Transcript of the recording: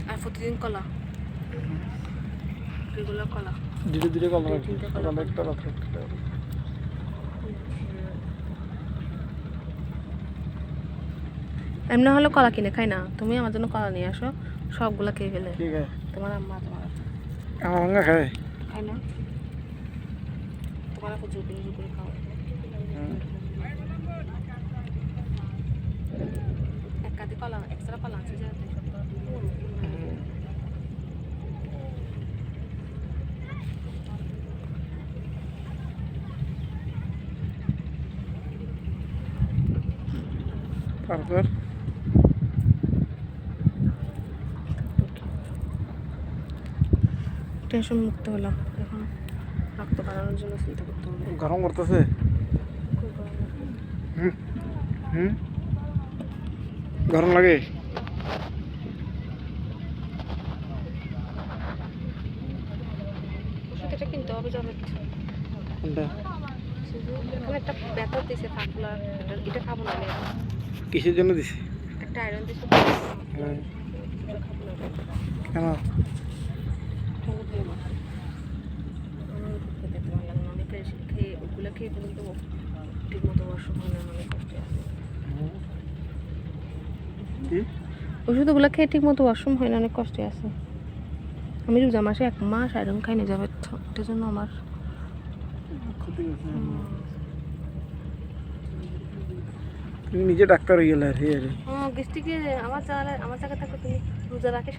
আর প্রতিদিন কলা, রেগুলার কলা, ধীরে ধীরে কলা সকালে একটা রাত্রে একটা। এমনি হলে কলা কিনে খাই না, তুমি আমার জন্য কলা নিয়ে আসো, সবগুলা খেয়ে ফেলে। ঠিক আছে, তোমার আম্মা তোমার আমার ভাঙা খায়। খাই না, তোমার জোর করে জোর করে খাও। এক কাঁদি কলা, এক্সট্রা কলা আছে যে তারপর টেনশন মুক্ত হলাম, এখন রক্ত বাড়ানোর জন্য চিন্তা করতে হবে। গরম করতেছে। হুম হুম গরম লাগে। ওষুধ এটা কিনতে হবে, যাবে কোনটা? এখানে একটা ব্যথা দিয়েছে ফাঁকলা, এটা খাবো না আমি এখন। কিসের জন্য দিছি? একটা আয়রন দিয়েছে, খাবো না এটা। কেন? ঠান্ডা খেয়ে না, আমার ওষুধ খেতে ভালো লাগে না, অনেক খেয়ে ওগুলো খেয়ে পর্যন্ত ঠিক মতো ওয়াশরুম হয় না, অনেক কষ্টে আছে। ওষুধগুলো খেয়ে ঠিক মতো ওয়াশরুম হয় না, অনেক কষ্টে আছে। আমি রোজা মাসে 1 মাস আয়রন খাই না যাবে, এটার জন্য আমার তুমি নিজে ডাক্তার হয়ে গেলে। গ্যাস্ট্রিকে আমার জায়গা থাকলে তুমি রোজা রাখে